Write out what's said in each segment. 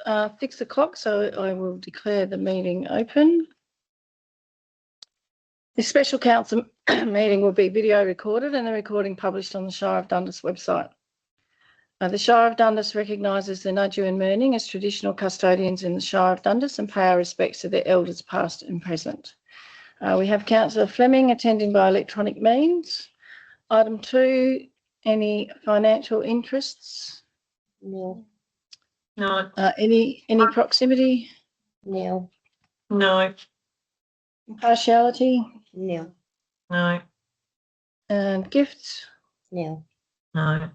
6 o'clock, so I will declare the meeting open. This special council meeting will be video recorded and the recording published on the Shire of Dundas website. The Shire of Dundas recognises the Nudgee and Mirning as traditional custodians in the Shire of Dundas and pay our respects to their elders past and present. We have Councillor Fleming attending by electronic means. Item 2, any financial interests? No. No. Any proximity? No. No. Impartiality? No. No. And gifts? No. No.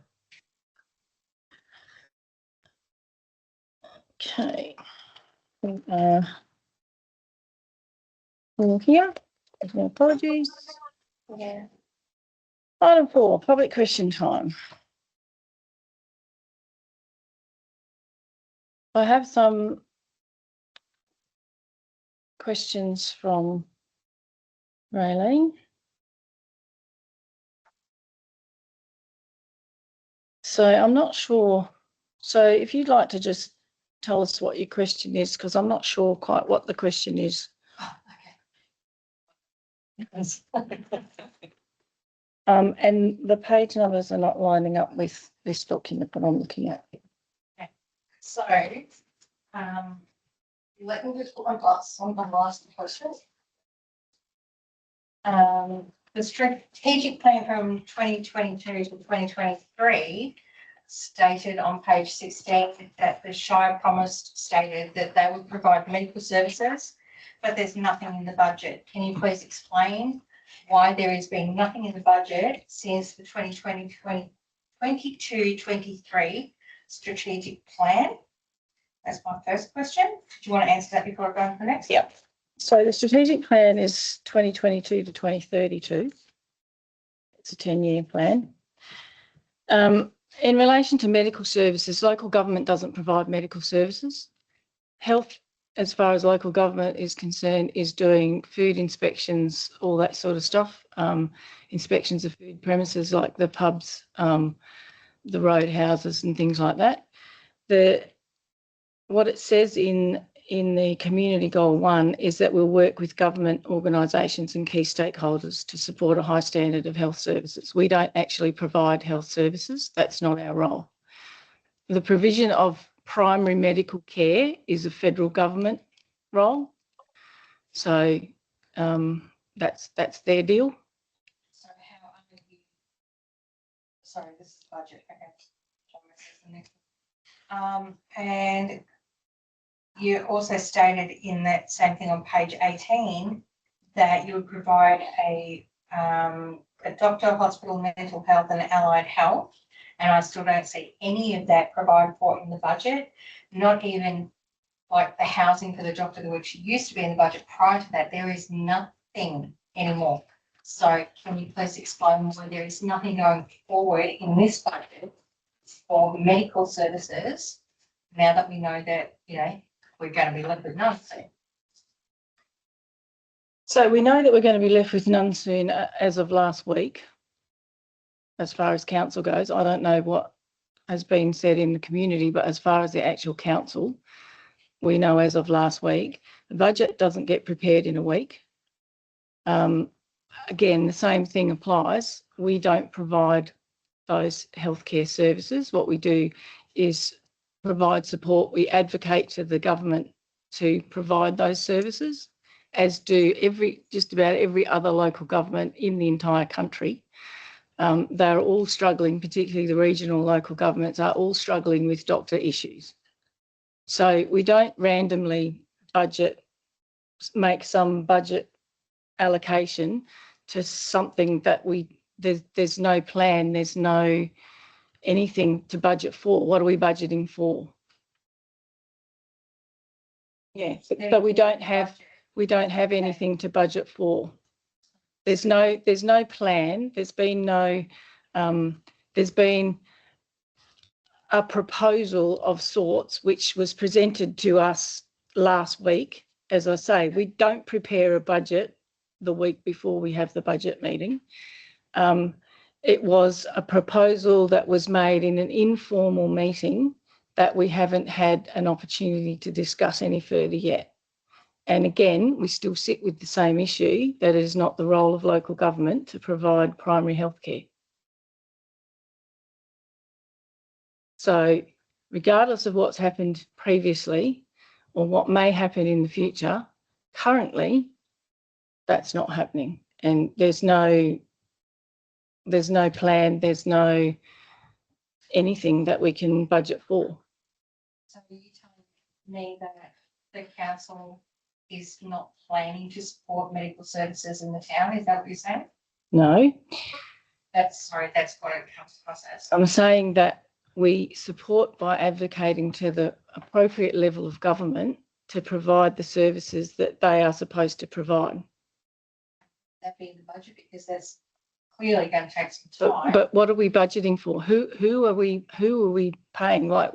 Okay. All here. There's no apologies. Yeah. Item 4, public question time. I have some questions from Raylene. So I'm not sure. So if you'd like to just tell us what your question is, because I'm not sure quite what the question is. Oh, okay. And the page numbers are not lining up with this document that I'm looking at. Okay. So, let me just put my glasses on my last question. The strategic plan from 2022 to 2023 stated on page 16 that the Shire stated that they would provide medical services, but there's nothing in the budget. Can you please explain why there has been nothing in the budget since the 2022-23 strategic plan? That's my first question. Do you want to answer that before I go on to the next? Yep. So the strategic plan is 2022 to 2032. It's a 10-year plan. In relation to medical services, local government doesn't provide medical services. Health, as far as local government is concerned, is doing food inspections, all that sort of stuff, inspections of food premises like the pubs, the roadhouses and things like that. What it says in the Community Goal 1 is that we'll work with government organisations and key stakeholders to support a high standard of health services. We don't actually provide health services. That's not our role. The provision of primary medical care is a federal government role. So that's their deal. So how under you? Sorry, this is budget. Okay. And you also stated in that same thing on page 18 that you would provide a doctor, hospital, mental health and allied health. And I still don't see any of that provided for in the budget, not even like the housing for the doctor, which used to be in the budget prior to that. There is nothing anymore. So can you please explain why there is nothing going forward in this budget for medical services now that we know that, we're going to be left with none soon? So we know that we're going to be left with none soon as of last week, as far as council goes. I don't know what has been said in the community, but as far as the actual council, we know as of last week. The budget doesn't get prepared in a week. Again, the same thing applies. We don't provide those healthcare services. What we do is provide support. We advocate to the government to provide those services, as do just about every other local government in the entire country. They're all struggling, particularly the regional local governments are all struggling with doctor issues. So we don't randomly make some budget allocation to something that there's no plan, there's no anything to budget for. What are we budgeting for? Yeah, but we don't have anything to budget for. There's no plan. There's been a proposal of sorts which was presented to us last week. As I say, we don't prepare a budget the week before we have the budget meeting. It was a proposal that was made in an informal meeting that we haven't had an opportunity to discuss any further yet. And again, we still sit with the same issue that it is not the role of local government to provide primary health care. So regardless of what's happened previously or what may happen in the future, currently that's not happening. And there's no plan, there's no anything that we can budget for. So are you telling me that the council is not planning to support medical services in the town? Is that what you're saying? No, That's what it comes across as. I'm saying that we support by advocating to the appropriate level of government to provide the services that they are supposed to provide. That be in the budget, because that's clearly going to take some time. But what are we budgeting for? Who are we paying? Like,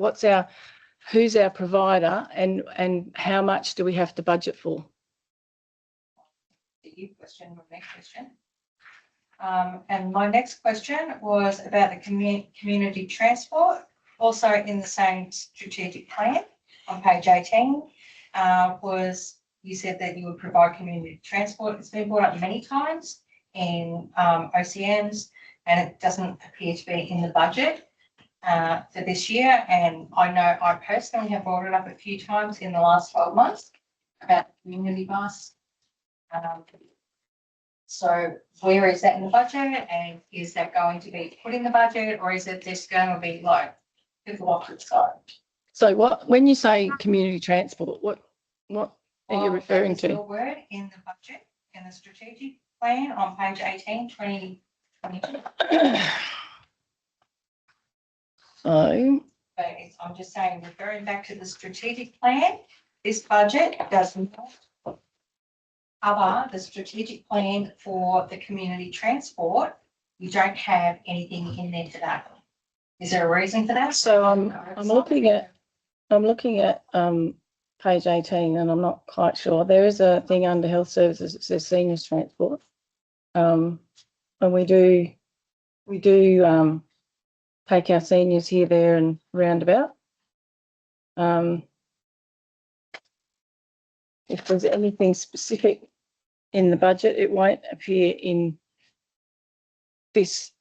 who's our provider, and how much do we have to budget for? You question, my next question. And my next question was about the community transport, also in the same strategic plan on page 18, was you said that you would provide community transport. It's been brought up many times in OCMs, and it doesn't appear to be in the budget for this year. And I know I personally have brought it up a few times in the last 12 months about the community bus. So where is that in the budget, and is that going to be put in the budget, or is it just going to be like people off to the side? So when you say community transport, what are you referring to? Your word in the budget, in the strategic plan on page 18, 2022. So But I'm just saying, referring back to the strategic plan, this budget does not cover the strategic plan for the community transport. You don't have anything in there today. Is there a reason for that? So I'm looking at page 18, and I'm not quite sure. There is a thing under health services that says seniors transport, and we do take our seniors here, there, and roundabout. If there's anything specific in the budget, it won't appear in this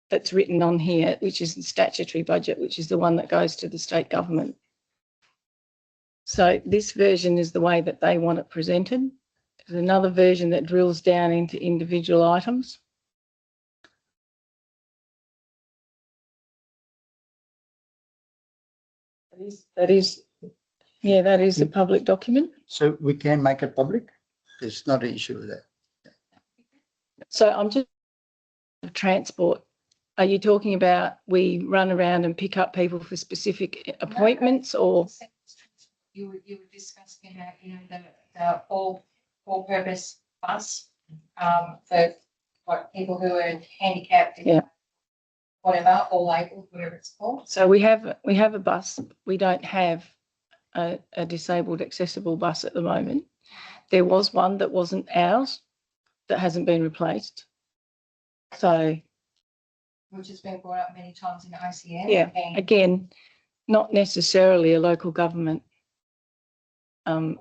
that's written on here, which is the statutory budget, which is the one that goes to the state government. So this version is the way that they want it presented. There's another version that drills down into individual items. That is a public document. So we can make it public? There's not an issue with that. So I'm just transport. Are you talking about we run around and pick up people for specific appointments, or? You were discussing about, the all-purpose bus for what people who are handicapped, Yeah. whatever, or labelled, whatever it's called. So we have a bus. We don't have a disabled accessible bus at the moment. There was one that wasn't ours that hasn't been replaced. So Which has been brought up many times in ICN. yeah, And again, not necessarily a local government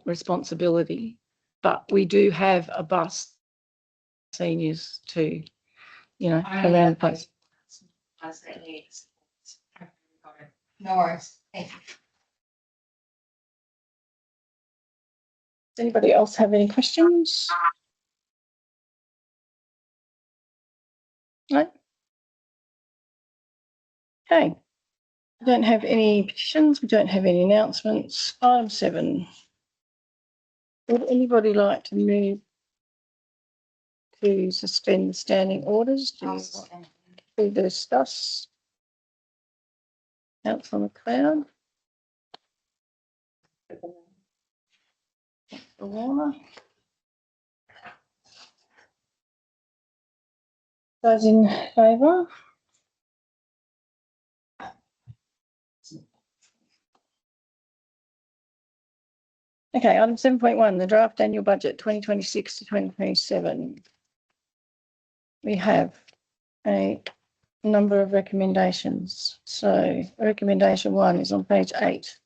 responsibility, but we do have a bus seniors to, around the place. no worries. Thank you. Does anybody else have any questions? No? Okay. We don't have any petitions. We don't have any announcements. Item 7. Would anybody like to move to suspend the standing orders? Do you want to discuss? Councillor McLeod. Councillor Warner. Those in favour? Okay, item 7.1, the draft annual budget 2026 to 2027. We have a number of recommendations. So recommendation 1 is on page 8.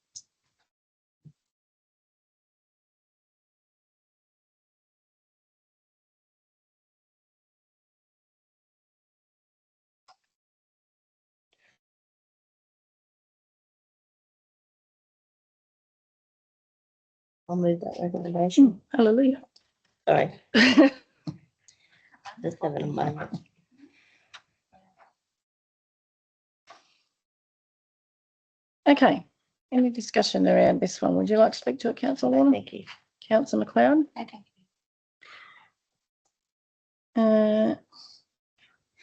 I'll move that recommendation. Hallelujah. Sorry, just having a moment. Okay. Any discussion around this one? Would you like to speak to it, Councillor Warner? Thank you. Councillor McLeod? Okay.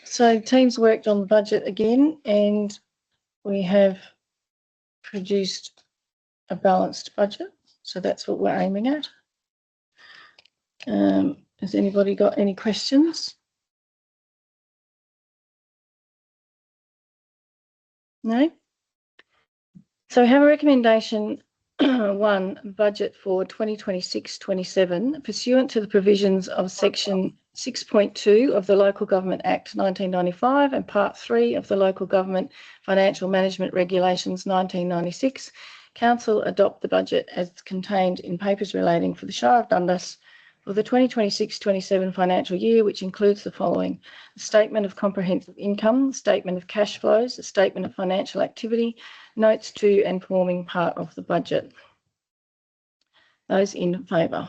So teams worked on the budget again, and we have produced a balanced budget. So that's what we're aiming at. Has anybody got any questions? No? So we have a recommendation 1, budget for 2026-27 pursuant to the provisions of section 6.2 of the Local Government Act 1995 and part 3 of the Local Government Financial Management Regulations 1996. Council adopt the budget as contained in papers relating for the Shire of Dundas for the 2026-27 financial year, which includes the following: a statement of comprehensive income, statement of cash flows, a statement of financial activity, notes to and forming part of the budget. Those in favour?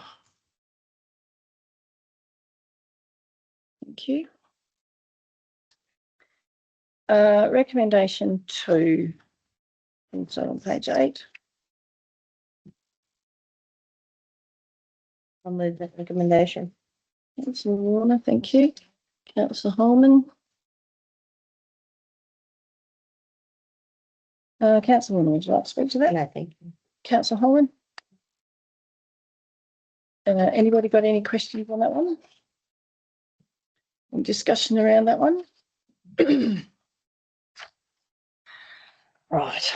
Thank you. Recommendation 2, also on page 8. I'll move that recommendation. Councillor Warner, thank you. Councillor Holman. Councillor Warner, would you like to speak to that? No, thank you. Councillor Holman. Anybody got any questions on that one? Any discussion around that one? Right.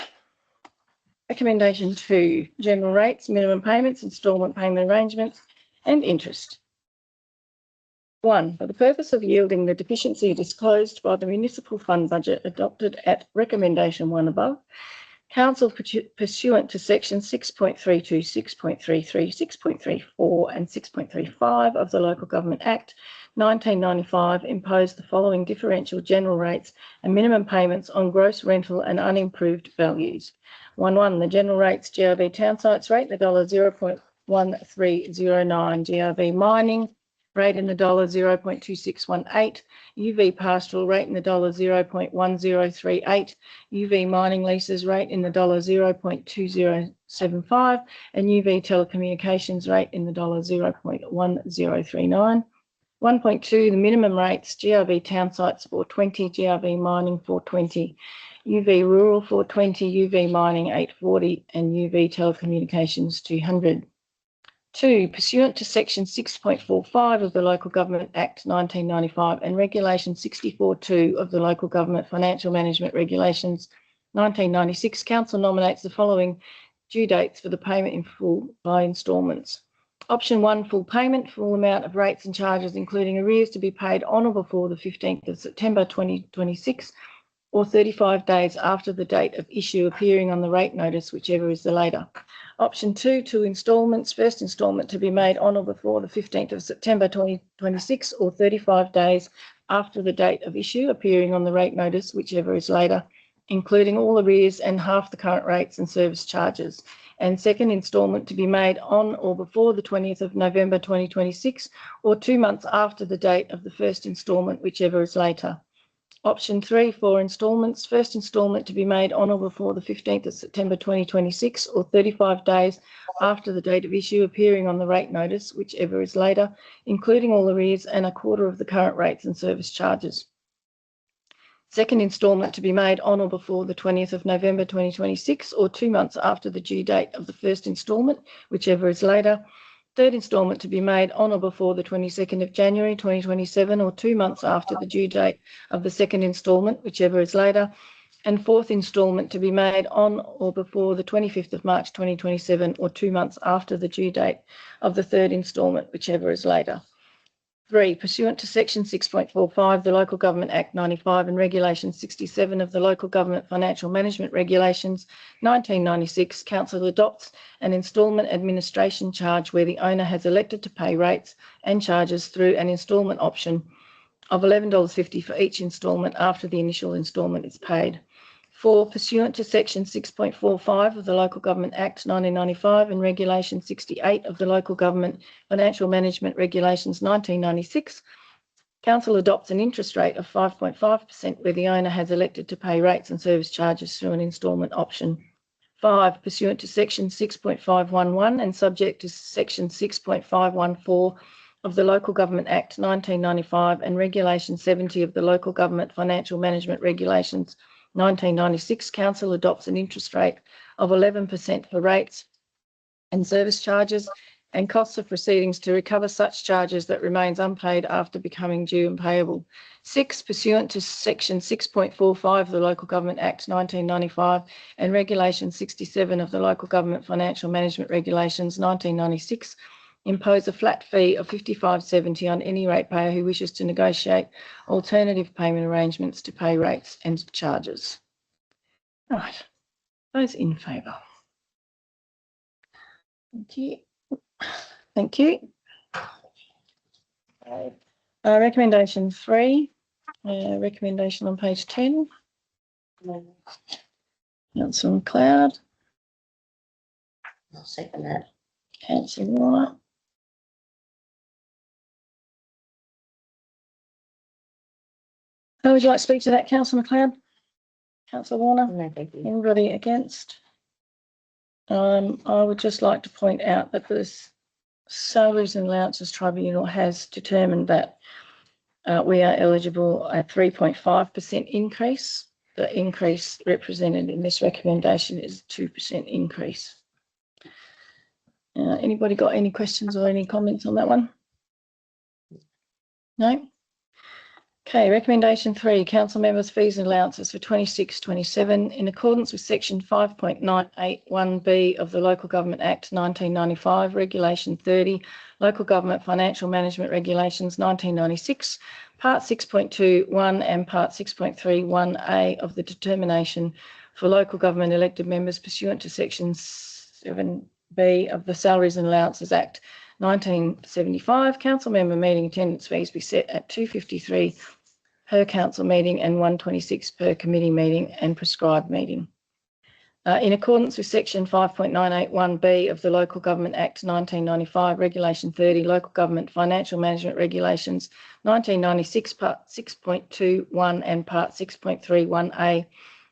Recommendation 2, general rates, minimum payments, instalment payment arrangements and interest. 1, for the purpose of yielding the deficiency disclosed by the municipal fund budget adopted at recommendation 1 above, Council pursuant to section 6.32, 6.33, 6.34 and 6.35 of the Local Government Act 1995 imposed the following differential general rates and minimum payments on gross rental and unimproved values. 1.1, the general rates GRV town sites rate in the $0.1309, GRV mining rate in the $0.2618, UV pastoral rate in the $0.1038, UV mining leases rate in the $0.2075, and UV telecommunications rate in the $0.1039. 1.2, the minimum rates, GRV town sites 420, GRV mining 420, UV rural 420, UV mining 840, and UV telecommunications 200. 2, pursuant to section 6.45 of the Local Government Act 1995 and regulation 64.2 of the Local Government Financial Management Regulations 1996, Council nominates the following due dates for the payment in full by instalments. Option 1, full payment, full amount of rates and charges, including arrears, to be paid on or before the 15th of September 2026 or 35 days after the date of issue appearing on the rate notice, whichever is the later. Option 2, 2 instalments, first instalment to be made on or before the 15th of September 2026 or 35 days after the date of issue appearing on the rate notice, whichever is later, including all arrears and half the current rates and service charges. And second instalment to be made on or before the 20th of November 2026 or 2 months after the date of the first instalment, whichever is later. Option 3, 4 instalments, first instalment to be made on or before the 15th of September 2026 or 35 days after the date of issue appearing on the rate notice, whichever is later, including all arrears and a quarter of the current rates and service charges. Second instalment to be made on or before the 20th of November 2026 or 2 months after the due date of the first instalment, whichever is later. Third instalment to be made on or before the 22nd of January 2027 or 2 months after the due date of the second instalment, whichever is later. And fourth instalment to be made on or before the 25th of March 2027 or 2 months after the due date of the third instalment, whichever is later. 3, pursuant to section 6.45 of the Local Government Act 95 and Regulation 67 of the Local Government Financial Management Regulations 1996, Council adopts an instalment administration charge where the owner has elected to pay rates and charges through an instalment option of $11.50 for each instalment after the initial instalment is paid. 4, pursuant to section 6.45 of the Local Government Act 1995 and Regulation 68 of the Local Government Financial Management Regulations 1996, Council adopts an interest rate of 5.5% where the owner has elected to pay rates and service charges through an instalment option. 5, pursuant to section 6.511 and subject to section 6.514 of the Local Government Act 1995 and Regulation 70 of the Local Government Financial Management Regulations 1996, Council adopts an interest rate of 11% for rates and service charges and costs of proceedings to recover such charges that remains unpaid after becoming due and payable. 6, pursuant to section 6.45 of the Local Government Act 1995 and Regulation 67 of the Local Government Financial Management Regulations 1996, impose a flat fee of $55.70 on any ratepayer who wishes to negotiate alternative payment arrangements to pay rates and charges. Right, those in favour. Thank you. Thank you. Recommendation 3, recommendation on page 10. Councillor McLeod, I'll second that. Councillor Warner. Who would you like to speak to that, Councillor McLeod? Councillor Warner? No, thank you. Anybody against? I would just like to point out that the Salaries and Allowances Tribunal has determined that we are eligible a 3.5% increase. The increase represented in this recommendation is a 2% increase. Anybody got any questions or any comments on that one? No? Okay, recommendation 3, council members' fees and allowances for 26-27 in accordance with section 5.981B of the Local Government Act 1995, Regulation 30, Local Government Financial Management Regulations 1996, Part 6.21 and Part 6.31A of the Determination for Local Government Elected Members pursuant to section 7B of the Salaries and Allowances Act 1975, council member meeting attendance fees be set at $2.53 per council meeting and $1.26 per committee meeting and prescribed meeting. In accordance with section 5.981B of the Local Government Act 1995, Regulation 30, Local Government Financial Management Regulations 1996, Part 6.21 and Part 6.31A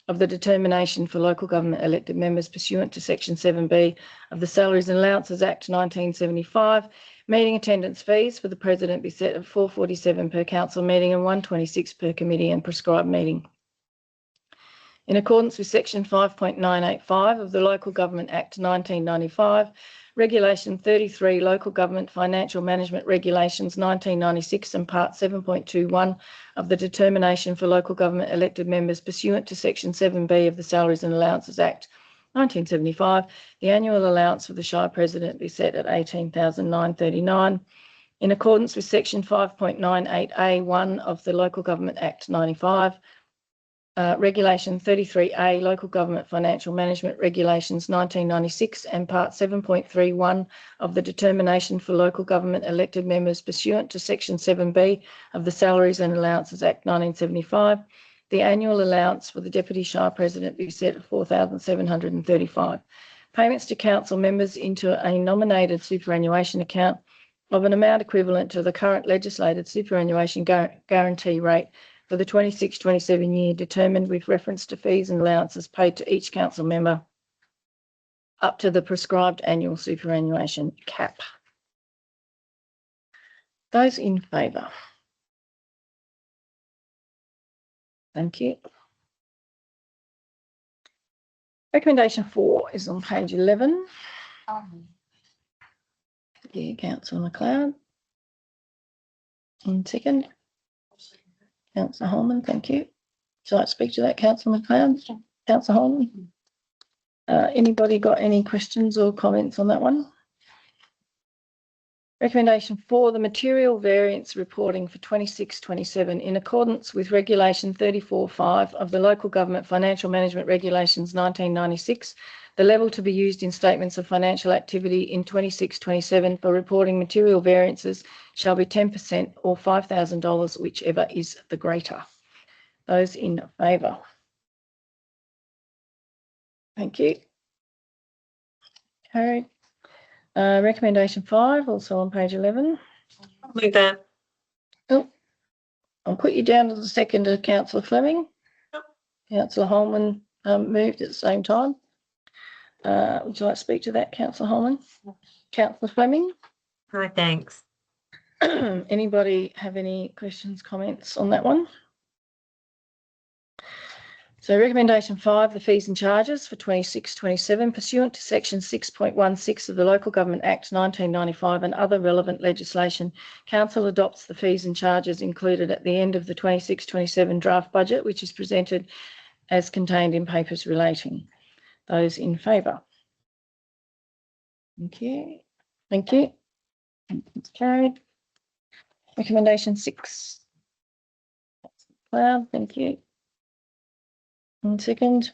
of the Determination for Local Government Elected Members pursuant to section 7B of the Salaries and Allowances Act 1975, meeting attendance fees for the President be set at $4.47 per council meeting and $1.26 per committee and prescribed meeting. In accordance with section 5.985 of the Local Government Act 1995, Regulation 33, Local Government Financial Management Regulations 1996 and Part 7.21 of the Determination for Local Government Elected Members pursuant to section 7B of the Salaries and Allowances Act 1975, the annual allowance for the Shire President be set at $18,939. In accordance with section 5.98A1 of the Local Government Act 95, Regulation 33A, Local Government Financial Management Regulations 1996 and Part 7.31 of the Determination for Local Government Elected Members pursuant to Section 7B of the Salaries and Allowances Act 1975, the annual allowance for the Deputy Shire President be set at $4,735. Payments to council members into a nominated superannuation account of an amount equivalent to the current legislated superannuation guarantee rate for the 26-27 year determined with reference to fees and allowances paid to each council member up to the prescribed annual superannuation cap. Those in favour? Thank you. Recommendation 4 is on page 11. Yeah, Councillor McLeod. And second. Councillor Holman, thank you. Would you like to speak to that, Councillor McLeod? Councillor Holman? Anybody got any questions or comments on that one? Recommendation 4, the material variance reporting for 26-27 in accordance with Regulation 34.5 of the Local Government Financial Management Regulations 1996. The level to be used in statements of financial activity in 26-27 for reporting material variances shall be 10% or $5,000, whichever is the greater. Those in favour? Thank you. Carried. Recommendation 5, also on page 11. I'll move that. I'll put you down to the second of Councillor Fleming. Yep. Councillor Holman moved at the same time. Would you like to speak to that, Councillor Holman? Councillor Fleming? No, thanks. Anybody have any questions, comments on that one? So recommendation 5, the fees and charges for 26-27 pursuant to section 6.16 of the Local Government Act 1995 and other relevant legislation, Council adopts the fees and charges included at the end of the 26-27 draft budget, which is presented as contained in papers relating. Those in favour? Thank you. Thank you. It's carried. Recommendation 6. Cloud, thank you. And second,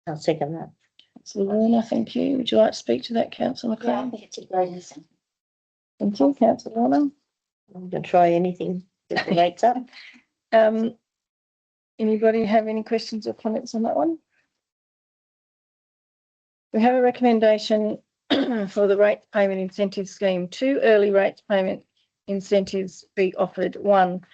I'll second that. Councillor Warner, thank you. Would you like to speak to that, Councillor McLean? think it's a great listen. Thank you, Councillor Warner. I'm going to try anything that the rates up. Anybody have any questions or comments on that one? We have a recommendation for the rate payment incentive scheme. 2 early rate payment incentives be offered. 1,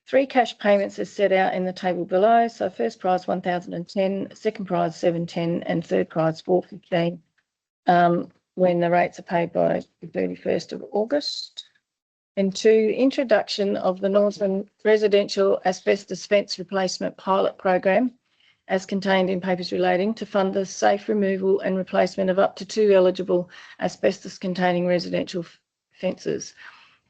3 cash payments as set out in the table below. So first prize 1,010, second prize 710, and third prize 415. When the rates are paid by the 31st of August. And 2, introduction of the Northern Residential Asbestos Fence Replacement Pilot Program, as contained in papers relating to fund the safe removal and replacement of up to 2 eligible asbestos-containing residential fences.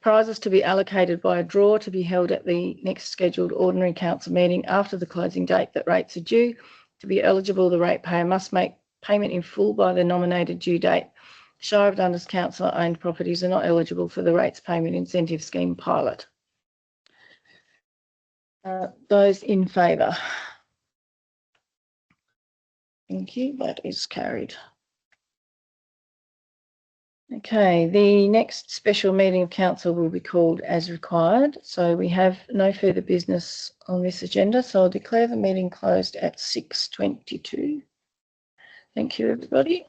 Prizes to be allocated by a draw to be held at the next scheduled ordinary council meeting after the closing date that rates are due. To be eligible, the ratepayer must make payment in full by the nominated due date. Shire of Dundas councillor-owned properties are not eligible for the rates payment incentive scheme pilot. Those in favour? Thank you. That is carried. Okay, the next special meeting of council will be called as required. So we have no further business on this agenda. So I'll declare the meeting closed at 6:22. Thank you, everybody.